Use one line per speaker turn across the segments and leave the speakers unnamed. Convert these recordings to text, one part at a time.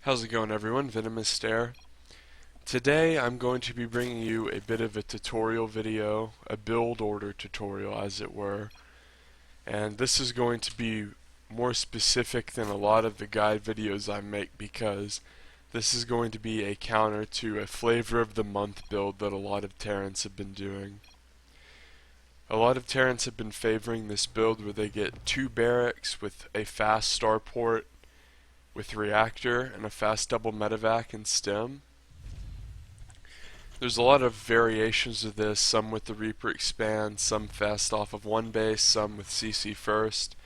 How's it going, everyone? VenomousStare. Today I'm going to be bringing you a bit of a tutorial video, a build order tutorial as it were, and this is going to be more specific than a lot of the guide videos I make because this is going to be a counter to a flavor of the month build that a lot of Terrans have been doing. A lot of Terrans have been favoring this build where they get 2 barracks with a fast starport with reactor and a fast double medivac and stim. There's a lot of variations of this, some with the Reaper expand, some fast off of one base, some with CC first.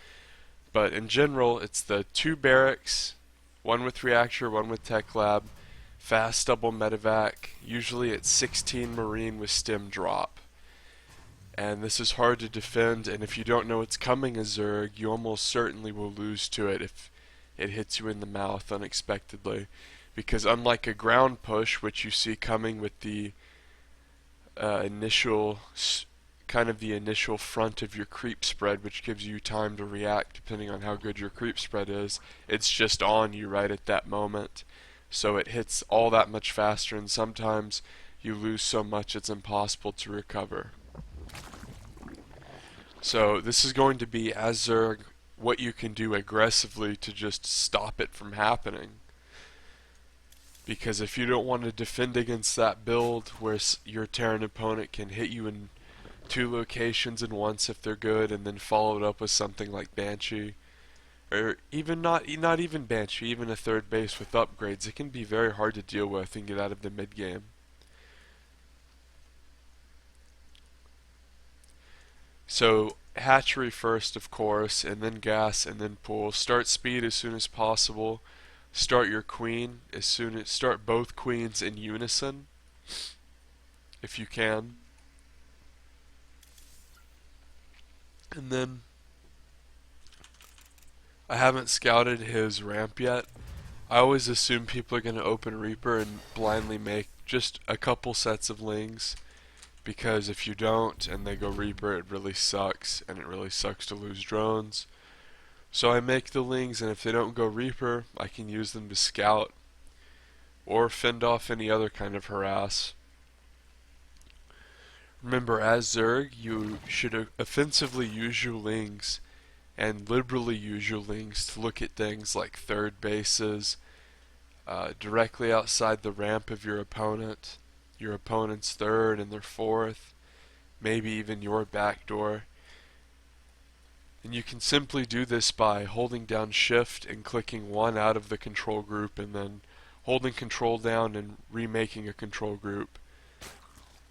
But in general, it's the 2 barracks, one with reactor, one with tech lab, fast double medivac, usually it's 16 marine with stim drop. And this is hard to defend, and if you don't know what's coming as Zerg, you almost certainly will lose to it if it hits you in the mouth unexpectedly, because unlike a ground push, which you see coming with the initial front of your creep spread, which gives you time to react depending on how good your creep spread is, it's just on you right at that moment, so it hits all that much faster, and sometimes you lose so much it's impossible to recover. So this is going to be, as Zerg, what you can do aggressively to just stop it from happening. Because if you don't want to defend against that build where your Terran opponent can hit you in 2 locations at once if they're good, and then follow it up with something like Banshee, or even not even Banshee, even a 3rd base with upgrades, it can be very hard to deal with and get out of the mid game. So hatchery first, of course, and then gas, and then pool. Start speed as soon as possible. Start your queen start both queens in unison, if you can. And then I haven't scouted his ramp yet. I always assume people are going to open Reaper and blindly make just a couple sets of lings, because if you don't and they go Reaper, it really sucks, and it really sucks to lose drones. So I make the lings, and if they don't go Reaper, I can use them to scout or fend off any other kind of harass. Remember, as Zerg, you should offensively use your lings and liberally use your lings to look at things like 3rd bases, directly outside the ramp of your opponent, your opponent's 3rd and their 4th, maybe even your back door. And you can simply do this by holding down shift and clicking 1 out of the control group, and then holding control down and remaking a control group,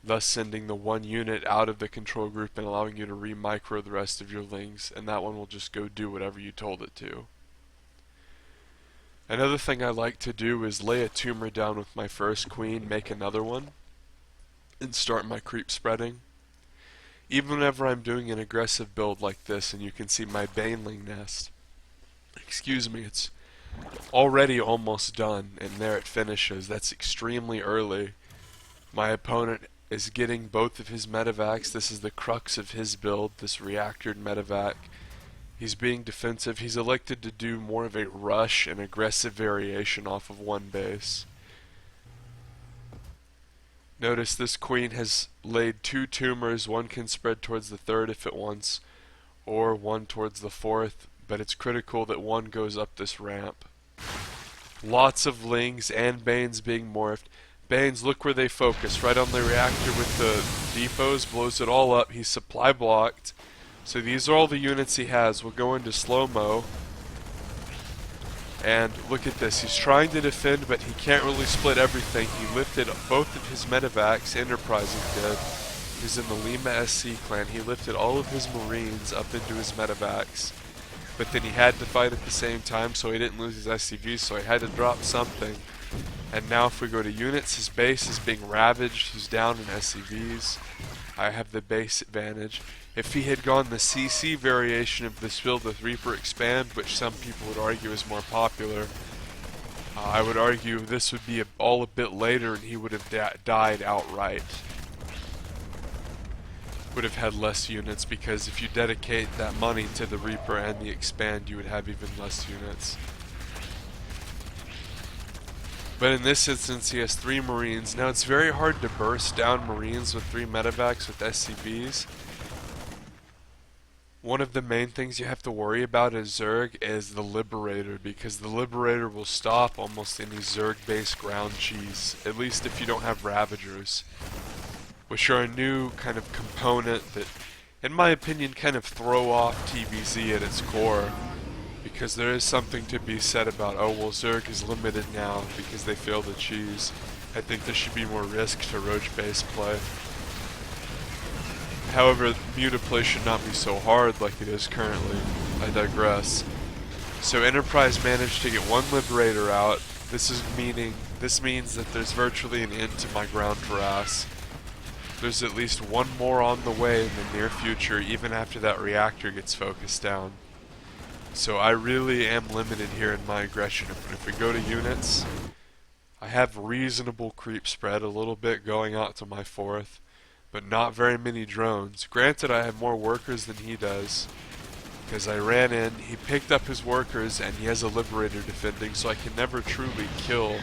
thus sending the 1 unit out of the control group and allowing you to re-micro the rest of your lings, and that one will just go do whatever you told it to. Another thing I like to do is lay a tumor down with my first queen, make another one, and start my creep spreading. Even whenever I'm doing an aggressive build like this, and you can see my baneling nest, it's already almost done, and there it finishes. That's extremely early. My opponent is getting both of his medivacs. This is the crux of his build, this reactored medivac. He's being defensive. He's elected to do more of a rush and aggressive variation off of one base. Notice this queen has laid 2 tumors. One can spread towards the 3rd if it wants, or 1 towards the 4th, but it's critical that 1 goes up this ramp. Lots of lings and banes being morphed. Banes, look where they focus, right on the reactor with the depots, blows it all up. He's supply blocked. So these are all the units he has. We'll go into slow-mo. And look at this, he's trying to defend, but he can't really split everything. He lifted both of his medivacs, Enterprising did. He's in the Lima SC clan. He lifted all of his marines up into his medivacs. But then he had to fight at the same time, so he didn't lose his SCVs, so he had to drop something. And now if we go to units, his base is being ravaged. He's down in SCVs. I have the base advantage. If he had gone the CC variation of this build with Reaper Expand, which some people would argue is more popular, I would argue this would be all a bit later and he would have died outright. Would have had less units, because if you dedicate that money to the Reaper and the Expand, you would have even less units. But in this instance, he has 3 Marines. Now, it's very hard to burst down Marines with 3 medivacs with SCVs. One of the main things you have to worry about as Zerg is the Liberator, because the Liberator will stop almost any Zerg-based ground cheese, at least if you don't have Ravagers, which are a new kind of component that, in my opinion, kind of throw off TVZ at its core, because there is something to be said about, oh well, Zerg is limited now because they fail the cheese. I think there should be more risk to Roach-based play. However, Mutaplay should not be so hard like it is currently. I digress. So Enterprise managed to get 1 Liberator out. This means that there's virtually an end to my ground harass. There's at least 1 more on the way in the near future, even after that reactor gets focused down. So I really am limited here in my aggression. If we go to units, I have reasonable creep spread, a little bit going out to my 4th, but not very many drones. Granted, I have more workers than he does, because I ran in, he picked up his workers, and he has a Liberator defending, so I can never truly kill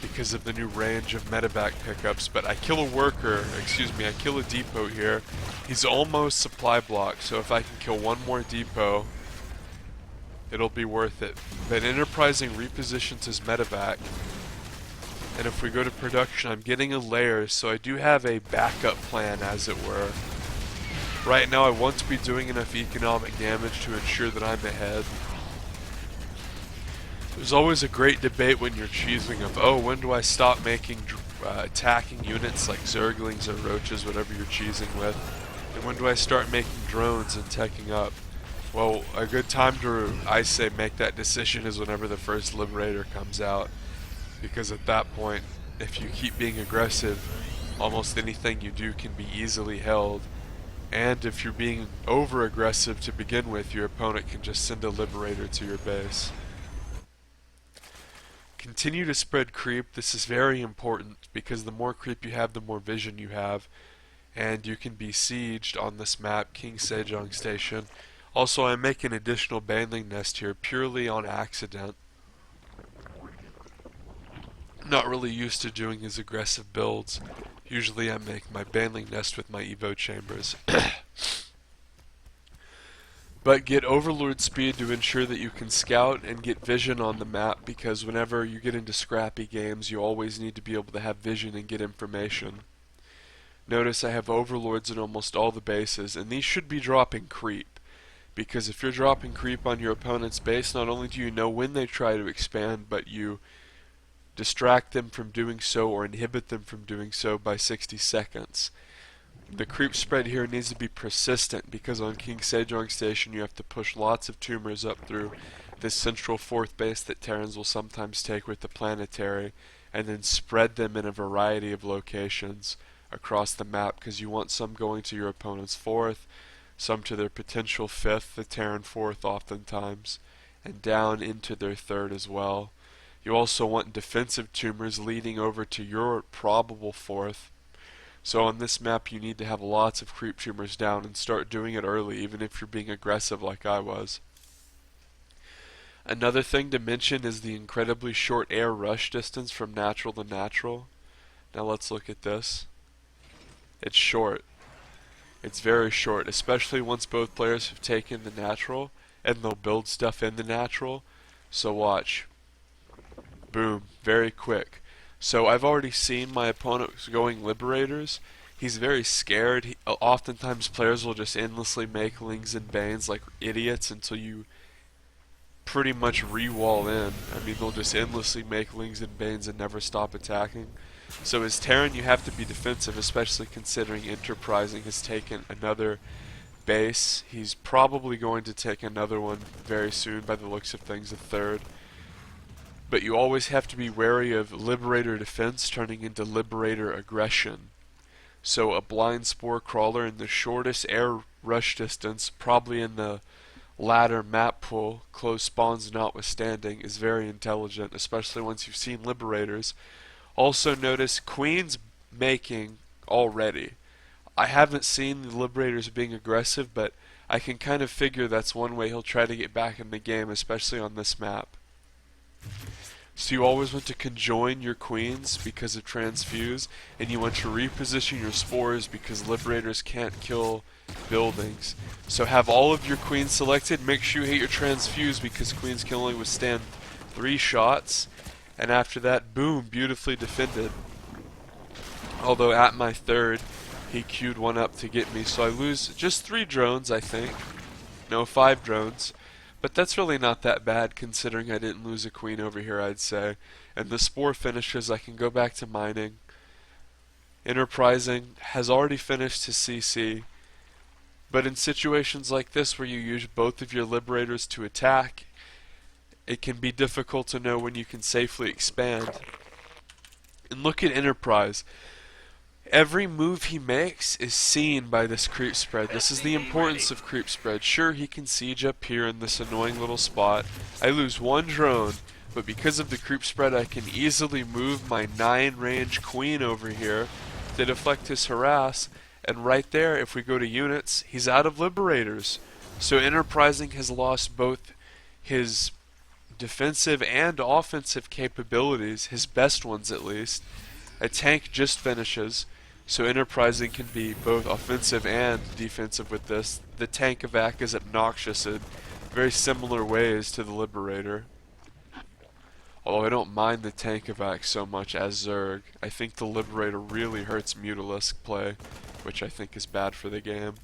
because of the new range of medevac pickups. But I kill a worker, I kill a depot here. He's almost supply blocked, so if I can kill 1 more depot, it'll be worth it. But Enterprising repositions his medevac, and if we go to production, I'm getting a layer, so I do have a backup plan, as it were. Right now I want to be doing enough economic damage to ensure that I'm ahead. There's always a great debate when you're cheesing of, oh, when do I stop making attacking units like Zerglings or Roaches, whatever you're cheesing with, and when do I start making drones and teching up? Well, a good time to, I say, make that decision is whenever the first Liberator comes out, because at that point, if you keep being aggressive, almost anything you do can be easily held, and if you're being over-aggressive to begin with, your opponent can just send a Liberator to your base. Continue to spread creep. This is very important, because the more creep you have, the more vision you have, and you can be sieged on this map, King Sejong Station. Also, I make an additional baneling nest here purely on accident. Not really used to doing his aggressive builds. Usually I make my baneling nest with my Evo chambers. But get Overlord speed to ensure that you can scout and get vision on the map, because whenever you get into scrappy games, you always need to be able to have vision and get information. Notice I have Overlords in almost all the bases, and these should be dropping creep. Because if you're dropping creep on your opponent's base, not only do you know when they try to expand, but you distract them from doing so or inhibit them from doing so by 60 seconds. The creep spread here needs to be persistent, because on King Sejong Station you have to push lots of tumors up through this central 4th base that Terrans will sometimes take with the planetary, and then spread them in a variety of locations across the map, because you want some going to your opponent's 4th, some to their potential 5th, the Terran 4th oftentimes, and down into their 3rd as well. You also want defensive tumors leading over to your probable 4th. So on this map you need to have lots of creep tumors down, and start doing it early, even if you're being aggressive like I was. Another thing to mention is the incredibly short air rush distance from natural to natural. Now let's look at this. It's short. It's very short, especially once both players have taken the natural, and they'll build stuff in the natural. So watch. Boom. Very quick. So I've already seen my opponent going Liberators. He's very scared. Oftentimes players will just endlessly make Lings and Banes like idiots until you pretty much re-wall in. I mean, they'll just endlessly make Lings and Banes and never stop attacking. So as Terran, you have to be defensive, especially considering Enterprising has taken another base. He's probably going to take another one very soon, by the looks of things, a 3rd. But you always have to be wary of Liberator defense turning into Liberator aggression. So a blind spore crawler in the shortest air rush distance, probably in the latter map pool, close spawns notwithstanding, is very intelligent, especially once you've seen Liberators. Also notice Queen's making already. I haven't seen the Liberators being aggressive, but I can kind of figure that's one way he'll try to get back in the game, especially on this map. So So you always want to conjoin your queens because of transfuse, and you want to reposition your spores because liberators can't kill buildings. So have all of your queens selected, make sure you hit your transfuse because queens can only withstand 3 shots, and after that, boom, beautifully defended. Although at my third, he queued one up to get me, so I lose just 3 drones, I think. No, 5 drones. But that's really not that bad considering I didn't lose a queen over here, I'd say. And the spore finishes, I can go back to mining. Enterprising has already finished his CC. But in situations like this where you use both of your liberators to attack, it can be difficult to know when you can safely expand. And look at Enterprise. Every move he makes is seen by this creep spread. This is the importance of creep spread. Sure, he can siege up here in this annoying little spot. I lose 1 drone, but because of the creep spread I can easily move my 9 range queen over here to deflect his harass, and right there, if we go to units, he's out of liberators. So Enterprising has lost both his defensive and offensive capabilities, his best ones at least. A tank just finishes, so Enterprising can be both offensive and defensive with this. The tank evac is obnoxious in very similar ways to the Liberator. Although I don't mind the tank evac so much as Zerg. I think the Liberator really hurts Mutalisk play, which I think is bad for the game.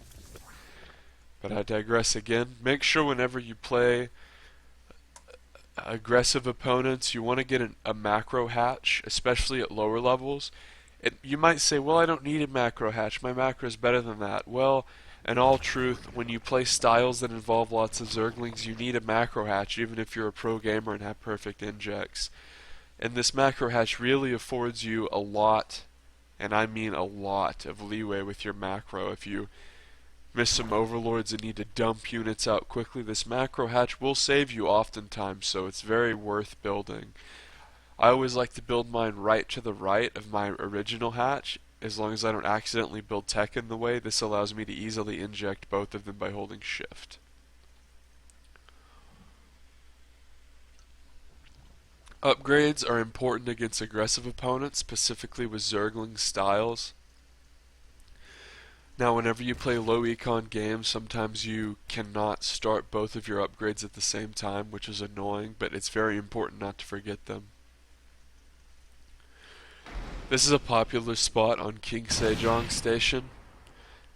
But I digress again. Make sure whenever you play aggressive opponents, you want to get a macro hatch, especially at lower levels. You might say, well, I don't need a macro hatch, my macro is better than that. Well, in all truth, when you play styles that involve lots of Zerglings, you need a macro hatch, even if you're a pro gamer and have perfect injects. And this macro hatch really affords you a lot, and I mean a lot, of leeway with your macro. If you miss some overlords and need to dump units out quickly, this macro hatch will save you oftentimes, so it's very worth building. I always like to build mine right to the right of my original hatch, as long as I don't accidentally build tech in the way. This allows me to easily inject both of them by holding shift. Upgrades are important against aggressive opponents, specifically with Zergling styles. Now, whenever you play low econ games, sometimes you cannot start both of your upgrades at the same time, which is annoying, but it's very important not to forget them. This is a popular spot on King Sejong Station,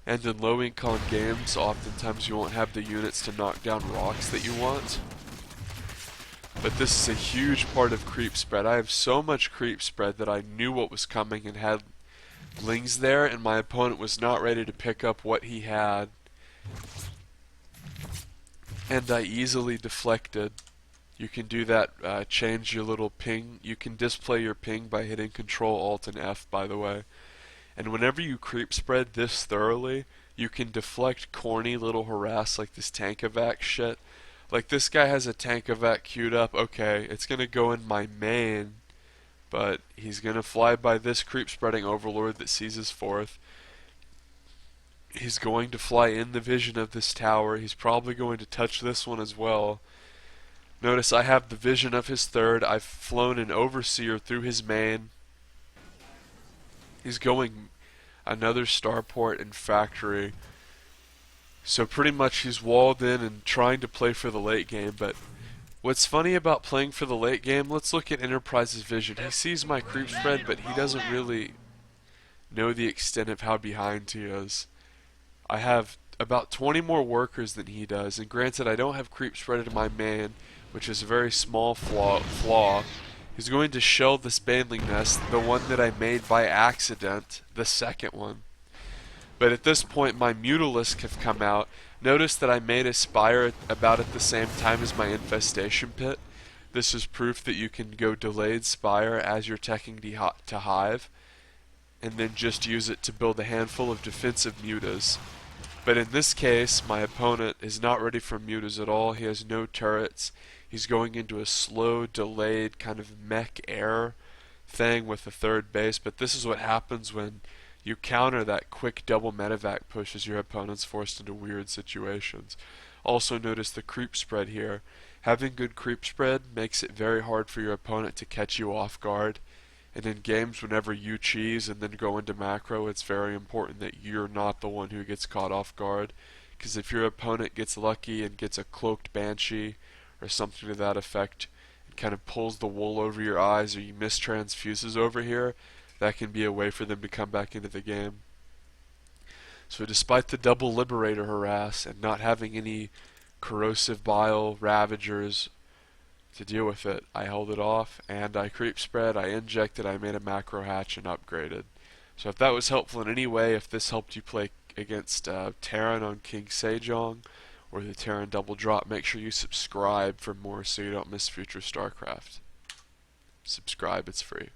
and in low econ games, oftentimes you won't have the units to knock down rocks that you want. But this is a huge part of creep spread. I have so much creep spread that I knew what was coming and had lings there, and my opponent was not ready to pick up what he had, and I easily deflected. You can do that, change your little ping. You can display your ping by hitting Control Alt and F, by the way. And whenever you creep spread this thoroughly, you can deflect corny little harass like this tank evac shit. Like, this guy has a tank evac queued up. Okay, it's gonna go in my main, but he's gonna fly by this creep spreading overlord that sees his fourth. He's going to fly in the vision of this tower. He's probably going to touch this one as well. Notice I have the vision of his third. I've flown an overseer through his main. He's going another starport and factory. So pretty much he's walled in and trying to play for the late game. But what's funny about playing for the late game, let's look at Enterprise's vision. He sees my creep spread, but he doesn't really know the extent of how behind he is. I have about 20 more workers than he does, and granted I don't have creep spread in my main, which is a very small flaw. He's going to shell this baneling nest, the one that I made by accident, the second one. But at this point my Mutalisk have come out. Notice that I made a spire about at the same time as my infestation pit. This is proof that you can go delayed spire as you're teching to hive, and then just use it to build a handful of defensive mutas. But in this case, my opponent is not ready for mutas at all. He has no turrets. He's going into a slow, delayed kind of mech air thing with the third base. But this is what happens when you counter that quick double medivac push as your opponent's forced into weird situations. Also notice the creep spread here. Having good creep spread makes it very hard for your opponent to catch you off guard. And in games, whenever you cheese and then go into macro, it's very important that you're not the one who gets caught off guard. Because if your opponent gets lucky and gets a cloaked banshee or something to that effect, and kind of pulls the wool over your eyes, or you miss transfuses over here, that can be a way for them to come back into the game. So despite the double Liberator harass and not having any corrosive bile ravagers to deal with it, I held it off and I creep spread, I injected, I made a macro hatch and upgraded. So if that was helpful in any way, if this helped you play against Terran on King Sejong or the Terran double drop, make sure you subscribe for more so you don't miss future StarCraft. Subscribe, it's free.